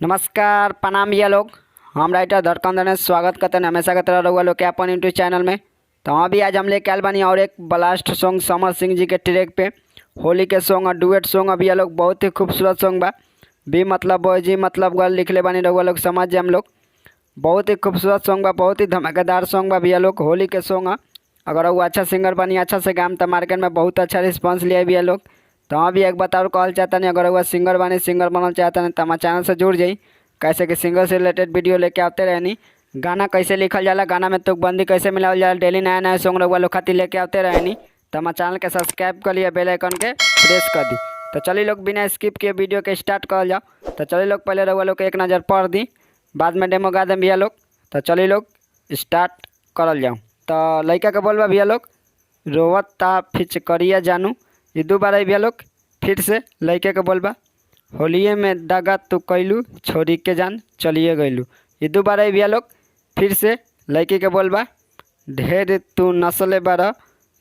नमस्कार प्रणाम भैया लोग। हम राइटर धड़कन धने स्वागत करते हैं हमेशा की तरह रहुआ लोग के अपन यूट्यूब चैनल में। तो अभी आज हम लेके आए बनी और एक ब्लास्ट सॉन्ग समर सिंह जी के ट्रैक पे होली के सॉन्ग और डुएट सॉन्ग। अभी ये लोग बहुत ही खूबसूरत सॉन्ग बा। बी मतलब बॉय जी मतलब गर्ल लिख ले बनी रहुआ लोग समझ जाए हम लोग। बहुत ही खूबसूरत सॉन्ग बा, बहुत ही धमाकेदार सॉन्ग बा भैया लोग। होली के सॉन्ग है, अगर वो अच्छा सिंगर बनी अच्छा से गाम तो मार्केट में बहुत अच्छा रिस्पांस लिया भैया लोग। तो हम भी एक बात और कहल चाहता नहीं, अगर वह सिंगर बनी सिंगर बनल चाहता नहीं तो हमारे चैनल से जुड़ जाई। कैसे कि सिंगर से रिलेटेड वीडियो लेके आते रहनी। गाना कैसे लिखल जाला, गाना में तुकबंदी कैसे मिलावल जाला, डेली नया नया सॉन्ग रहुआ लोग खातिर लेके आते रहनी। तो हमारे चैनल के सब्सक्राइब कर लिया, बेल आइकन के प्रेस कर दी। तो चलिए लोग बिना स्किप किए वीडियो के स्टार्ट कर जाओ। तो चलिए लोग पहले रहुआ लोग के एक नज़र पढ़ दी, बाद में डेमो गा दें भैया लोग। तो चलिए लोग स्टार्ट करल जाऊँ। तो लड़का के बोलबा भैया लोग, रोवता फिचकरिया जानू। ये दो बार भैया लोग फिर से लड़के के बोलबा, होलिये में दागा तू कैलू छोरी के जान चलिए गैलू। ये दो बार भैया लोग फिर से लड़की के बोलबा, ढेर तू नस्ले बार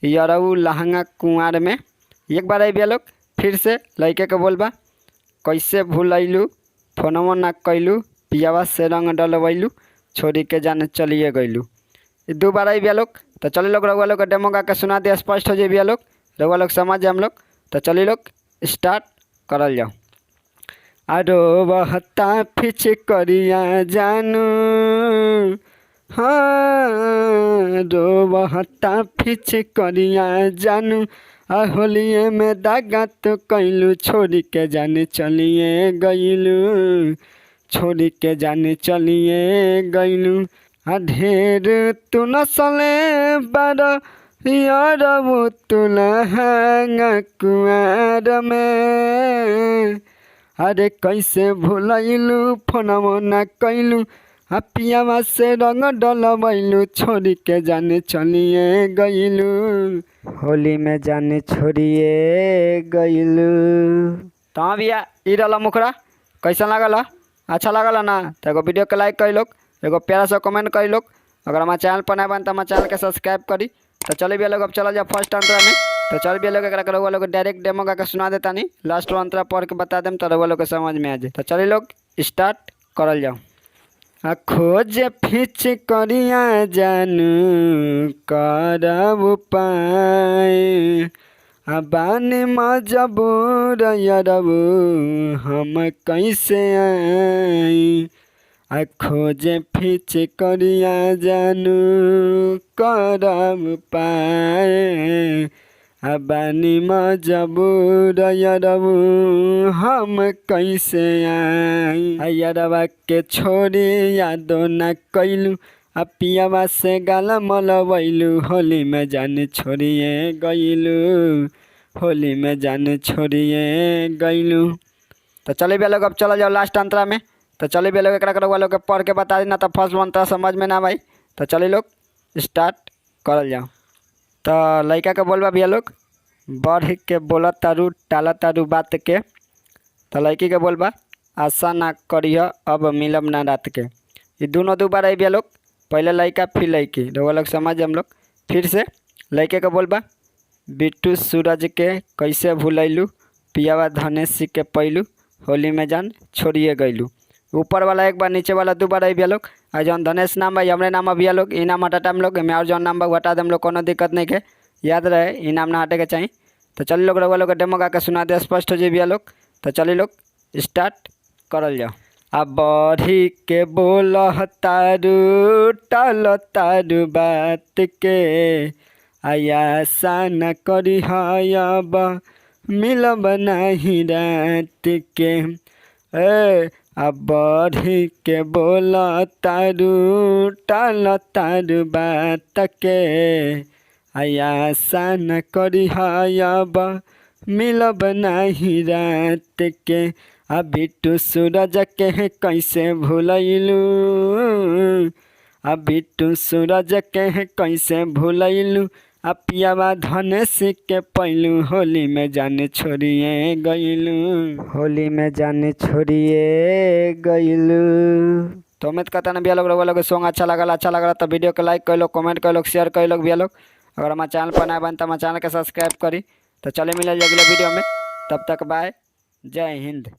यरऊ लहंगा कुंवार में। एक बार भैया लोग फिर से लड़के के बोलबा, कैसे भूलैलू फोनवो ना कैलू पियावा से रंग डलवैलू छोरी के जान चलिए गैलू। ये दो बार भैया लोग। तो चलिए लोग रहुआ लोग का डेमो गा के सुना दे, स्पष्ट हो जाए भैया लोग, रहुआ लोग समझ जाए हम लोग। तो चलिए लोग स्टार्ट करल जाओ। अरो बहता फिचकरिया जानू, हाँ रो बहता फिचकरिया जानू। होलिये में दागा तो कैलू छोरी के जाने चलिए गैलू, छोरी के जाने चलिए गैलू। ढेर तू नसले बार यारबू तू लहंगा कुंवार में। अरे कैसे भूलैलू फोनवो ना कैलू पियावा से रंग डलवैलू छोरी के जाने चलिए गैलू, होली में जाने छोड़िए गैलू। तो हाँ भैया ई रहा मुखरा, कैसा लागल? अच्छा लागल ना? तो एगो वीडियो के लाइक करी लोग, एगो प्यारा सा कमेंट करी लोग। अगर हमारे चैनल पर नया बन तो हमारे चैनल के सब्सक्राइब करी। तो चलिए भैया लोग अब चला जाए फर्स्ट अंतरा में। तो चल भैया लोग एक रहुआ लोग डायरेक्ट डेमो गा के सुना देता नहीं, लास्ट अंतरा पढ़ के बता दें तो रहुआ लोग के समझ में आ जाए। तो चलिए लोग स्टार्ट करल जाओ। खोज फिच करिया जानू करब पाए, बानी मजबूर यरबू हम कैसे आई। खोज फिच करिया जानू करब पाए, बानी मजबूर यरबू हम कैसे आई। यरबा के छोड़ी यादो न कैलू पियावा से गाला मलवैलू, होली में जाने छोड़िए गैलू, होली में जाने छोड़िए गैलू। तो चले भैया लोग अब चला जाओ लास्ट अंतरा में। तो चले भैया लोग एक रहुआ लोग के पढ़ के बता देना, तो फर्स्ट मंत्रा समझ में ना भाई। तो चलिए लोग स्टार्ट करल जाओ। तो लड़का के बोलबा भैया लोग, बढ़ के बोला तारू टाला तारू बात के। तो लड़की के बोलबा, आशा ना करिह अब मिलब ना रात के। ये दोनों दो बार आई भैया लोग, पहले लड़का फिर लड़की, रहुआ लोग समझ हम लोग। फिर से लड़के के बोलबा, बिट्टू सूरज के कैसे भूलैलू पियावा धनेश के पैलू, होली में जान छोड़िए गैलू। ऊपर वाला एक बार, नीचे वाला दो बार आई भैया लोग। और जौन धनेश नाम भाई हमरे नाम भैया लोग, ई नाम हटाता हम लोग में, और जौन नाम बा हटा दे हम लोग, कोनो दिक्कत नहीं के, याद रहे ई नाम ना हटे के चाहिए। तो चलिए लोग रहुआ लोग का डेमो गा के सुना दे, स्पष्ट हो जाए भैया लोग। तो चलिए लोग स्टार्ट करल जाओ। अब बढ़ी के बोल तारू टाल तारू बात के, आशा न करी अब मिलब नहीं रात के। अब बढ़ी के बोल तारू टाल तारू बात के, आशा न करी अब मिलब नहीं रात के। बिट्टू सूरज के कैसे भूलैलू, बिट्टू सूरज के कैसे भूलैलू पियावा धनेश के पैलू, होली में जाने छोड़िए गैलू, होली में जाने छोड़िए गैलू। तो उम्मीद करता ना भैया लोग रहुआ लोग सॉन्ग अच्छा लगा तो वीडियो को लाइक कर लो, कमेंट कर लो, शेयर कर लो भैया लोग। अगर हमारे चैनल पर नया बन तो हमारे चैनल के सब्सक्राइब करी। तो चले मिले अगले वीडियो में, तब तक बाय, जय हिंद।